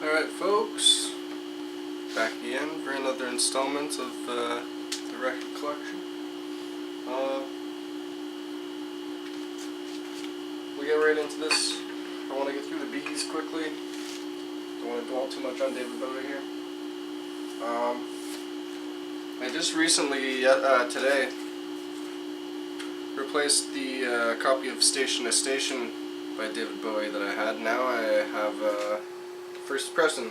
Alright folks, back again for another installment of the record collection. We get right into this. I want to get through the B's quickly. Don't want to dwell too much on David Bowie here. I just recently, today, replaced the copy of Station to Station by David Bowie that I had. Now I have first pressing.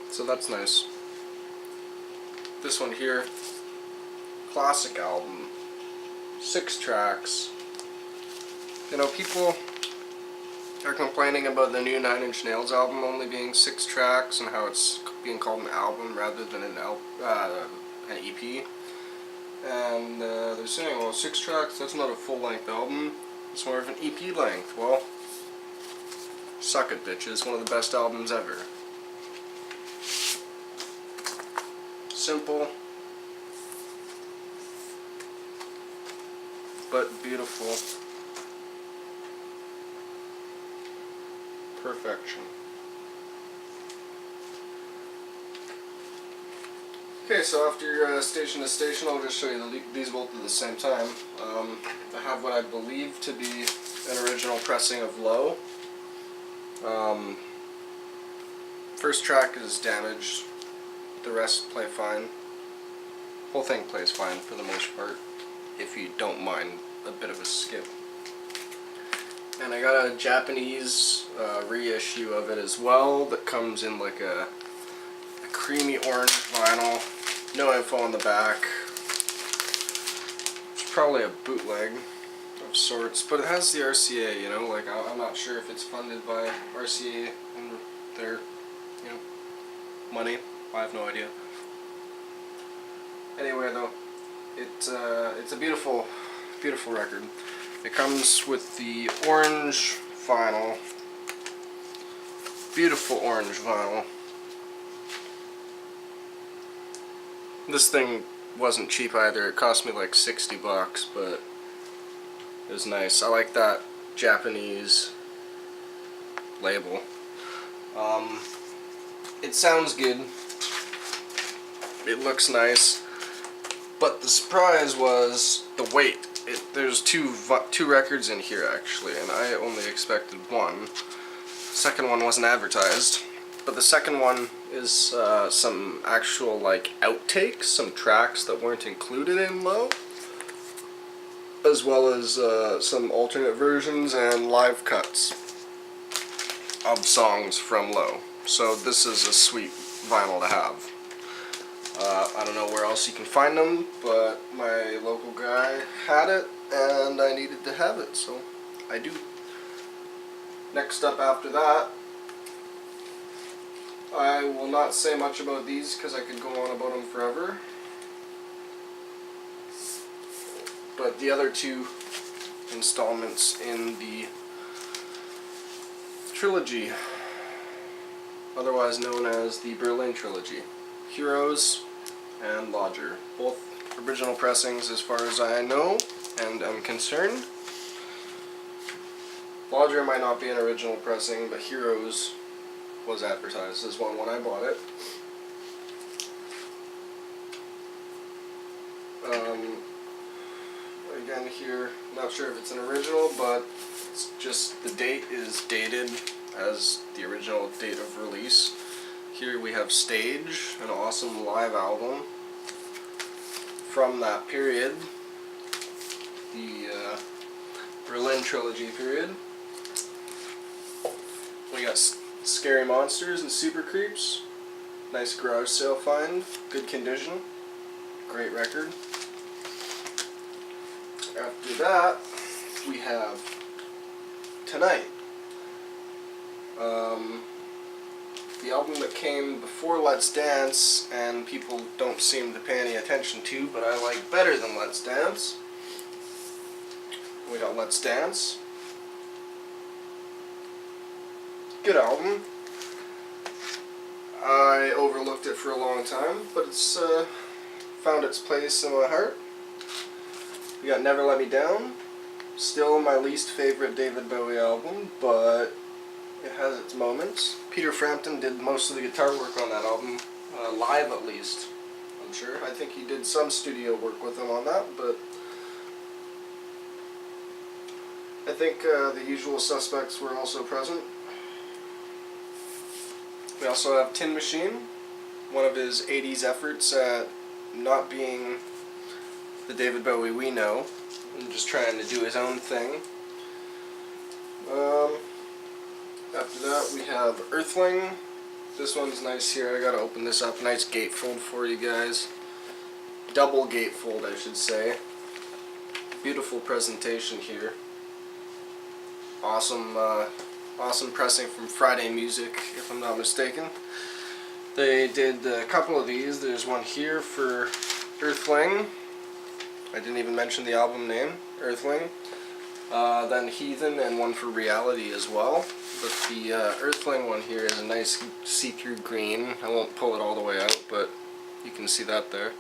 So that's nice. This one here, classic album, 6 tracks. You know, people are complaining about the new 9 Inch Nails album only being 6 tracks and how it's being called an album rather than an EP. And they're saying, well, 6 tracks, that's not a full-length album, it's more of an EP length. Well, suck it, bitches. One of the best albums ever. Simple, but beautiful. Perfection. Okay, so after Station to Station, I'll just show you these both at the same time. I have what I believe to be an original pressing of Low. First track is damaged. The rest play fine. Whole thing plays fine for the most part, if you don't mind a bit of a skip. And I got a Japanese reissue of it as well that comes in like a creamy orange vinyl. No info on the back. It's probably a bootleg of sorts, but it has the RCA, you know, like I'm not sure if it's funded by RCA and their, you know, money. I have no idea. Anyway though, it's a beautiful, beautiful record. It comes with the orange vinyl. Beautiful orange vinyl. This thing wasn't cheap either. It cost me like $60, but it was nice. I like that Japanese label. It sounds good. It looks nice. But the surprise was the weight. There's two records in here actually, and I only expected one. Second one wasn't advertised, but the second one is some actual like outtakes, some tracks that weren't included in Low, as well as some alternate versions and live cuts of songs from Low. So this is a sweet vinyl to have. I don't know where else you can find them, but my local guy had it and I needed to have it, so I do. Next up after that, I will not say much about these because I could go on about them forever. But the other 2 installments in the Trilogy, otherwise known as the Berlin Trilogy, Heroes and Lodger, both original pressings as far as I know and am concerned. Lodger might not be an original pressing, but Heroes was advertised as one when I bought it. Again here, not sure if it's an original, but it's just the date is dated as the original date of release. Here we have Stage, an awesome live album from that period, the Berlin Trilogy period. We got Scary Monsters and Super Creeps, nice garage sale find, good condition, great record. After that, we have Tonight. The album that came before Let's Dance and people don't seem to pay any attention to, but I like better than Let's Dance. We got Let's Dance. Good album. I overlooked it for a long time, but it's found its place in my heart. We got Never Let Me Down. Still my least favorite David Bowie album, but it has its moments. Peter Frampton did most of the guitar work on that album, live at least, I'm sure. I think he did some studio work with him on that, but I think the usual suspects were also present. We also have Tin Machine, one of his 80s efforts at not being the David Bowie we know, and just trying to do his own thing. After that we have Earthling. This one's nice here. I gotta open this up. Nice gatefold for you guys. Double gatefold, I should say. Beautiful presentation here. Awesome, awesome pressing from Friday Music, if I'm not mistaken. They did a couple of these. There's one here for Earthling. I didn't even mention the album name, Earthling. Then Heathen, and one for Reality as well. But the Earthling one here is a nice see-through green. I won't pull it all the way out, but you can see that there.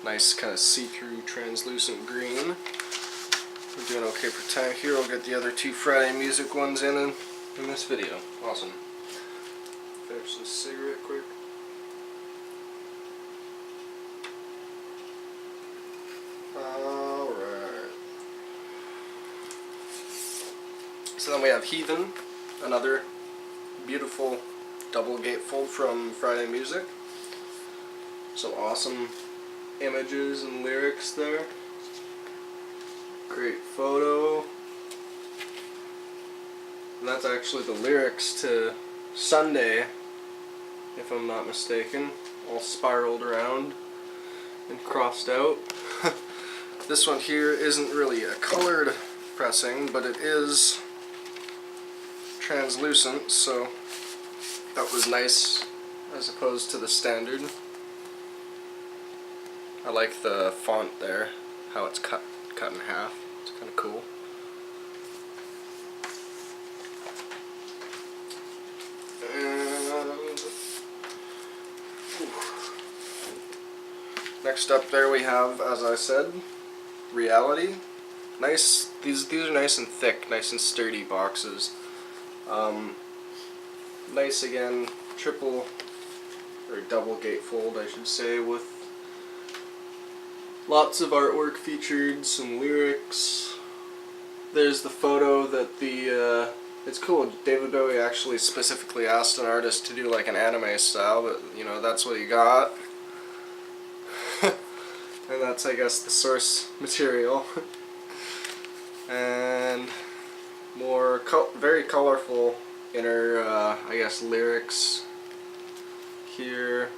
Nice kind of see-through translucent green. We're doing okay for time here. I'll get the other two Friday Music ones in this video. Awesome. Finish this cigarette quick. Alright. So then we have Heathen, another beautiful double gatefold from Friday Music. Some awesome images and lyrics there. Great photo. And that's actually the lyrics to Sunday, if I'm not mistaken, all spiraled around and crossed out. This one here isn't really a colored pressing, but it is translucent, so that was nice as opposed to the standard. I like the font there, how it's cut in half. It's kind of cool. And next up there we have, as I said, Reality. Nice. These are nice and thick, nice and sturdy boxes. Nice again, triple or double gatefold, I should say, with lots of artwork featured, some lyrics. There's the photo that the it's cool. David Bowie actually specifically asked an artist to do like an anime style, but you know, that's what he got. And that's, I guess, the source material. And more very colorful inner, I guess, lyrics here.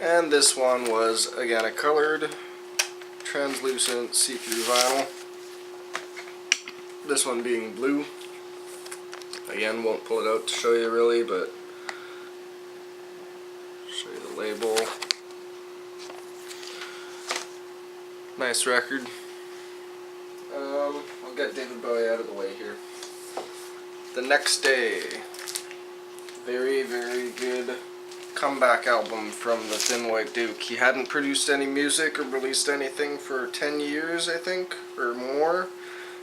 And this one was, again, a colored, translucent, see-through vinyl. This one being blue. Again, won't pull it out to show you really, but show you the label. Nice record. I'll get David Bowie out of the way here. The Next Day. Very, very good comeback album from the Thin White Duke. He hadn't produced any music or released anything for 10 years, I think, or more.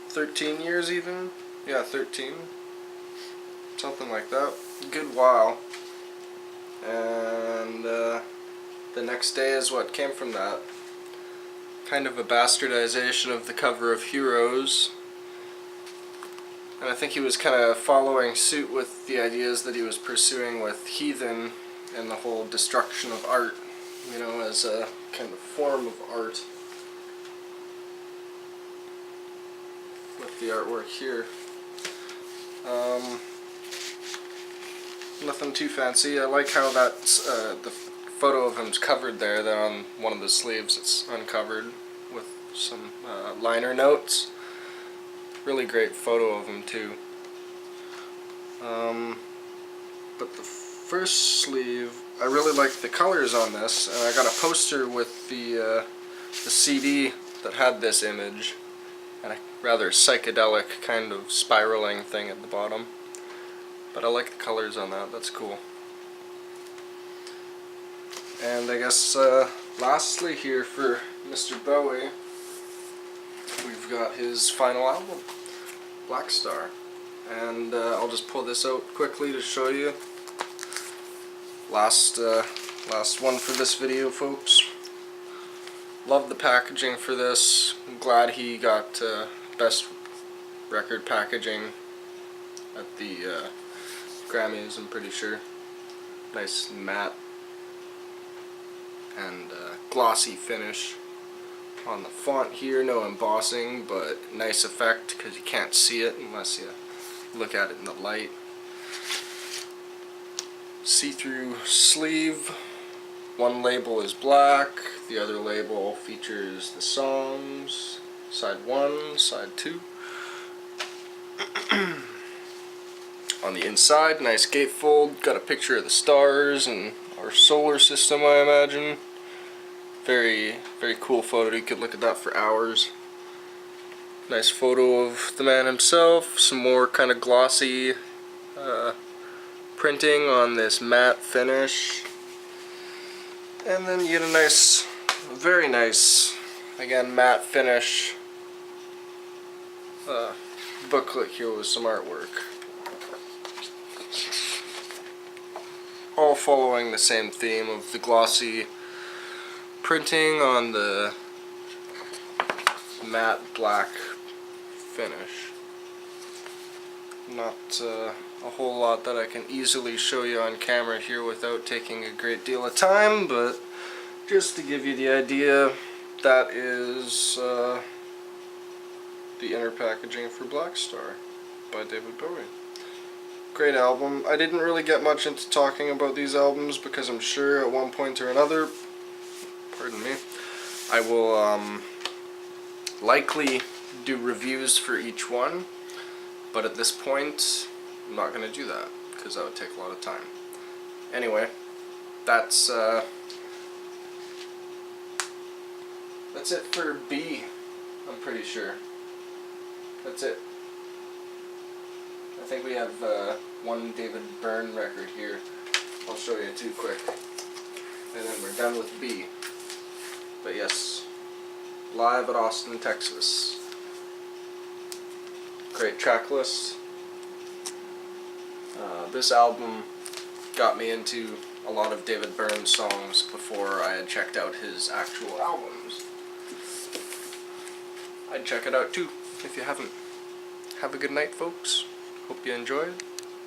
13 years even. Yeah, 13. Something like that. Good while. And The Next Day is what came from that. Kind of a bastardization of the cover of Heroes. And I think he was kind of following suit with the ideas that he was pursuing with Heathen and the whole destruction of art, you know, as a kind of form of art. With the artwork here. Nothing too fancy. I like how that's the photo of him's covered there. Then on one of the sleeves it's uncovered with some liner notes. Really great photo of him too. But the first sleeve, I really like the colors on this, and I got a poster with the CD that had this image, and a rather psychedelic kind of spiraling thing at the bottom. But I like the colors on that, that's cool. And I guess lastly here for Mr. Bowie, we've got his final album, Blackstar. and I'll just pull this out quickly to show you. Last one for this video, folks. Love the packaging for this. I'm glad he got best record packaging at the Grammys, I'm pretty sure. Nice matte and glossy finish on the font here. No embossing, but nice effect because you can't see it unless you look at it in the light. See-through sleeve. One label is black, the other label features the songs, side 1, side 2. On the inside, nice gatefold, got a picture of the stars and our solar system, I imagine. Very, very cool photo, you could look at that for hours. Nice photo of the man himself, some more kind of glossy printing on this matte finish. And then you get a nice, very nice, again, matte finish booklet here with some artwork. All following the same theme of the glossy printing on the matte black finish. Not a whole lot that I can easily show you on camera here without taking a great deal of time, but just to give you the idea, that is the inner packaging for Blackstar by David Bowie. Great album. I didn't really get much into talking about these albums because I'm sure at one point or another, pardon me, I will likely do reviews for each one. But at this point, I'm not going to do that, because that would take a lot of time. Anyway, that's it for B, I'm pretty sure. That's it. I think we have one David Byrne record here. I'll show you two quick. And then we're done with B. But yes, live at Austin, Texas. Great track list. This album got me into a lot of David Byrne songs before I had checked out his actual albums. I'd check it out too if you haven't. Have a good night, folks. Hope you enjoyed.